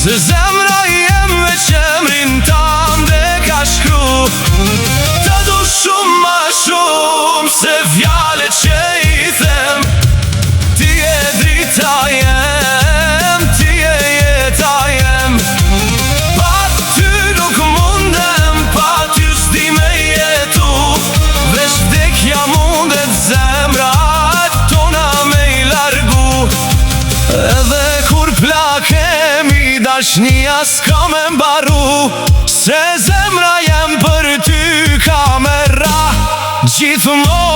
Se zemra jem veç emrin tam dhe ka shkru. Të du shumë ma shumë se fjallet që i them. Ti e drita jem, ti e jeta jem. Pa ty nuk mundem, pa ty s'di me jetu. Veç vdekja mundet zemrat tona me i largu. Edhe kur plakemi dashnia s'ka me mbaru. Se zemra jem për ty ka me ra gjithmonë.